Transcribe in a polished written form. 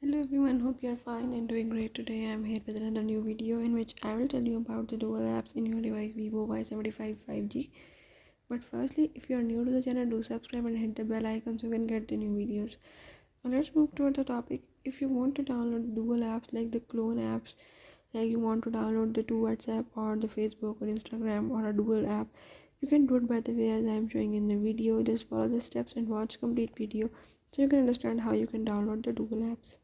Hello everyone, hope you are fine and doing great. Today I am here with another new video in which I will tell you about the dual apps in your device Vivo Y75 5G. But firstly, if you are new to the channel, do subscribe and hit the bell icon so you can get the new videos. Now let's move toward the topic. If you want to download dual apps like the clone apps, like you want to download the two WhatsApp or the Facebook or Instagram or a dual app, you can do it by the way as I am showing in the video. Just follow the steps and watch complete video so you can understand how you can download the dual apps.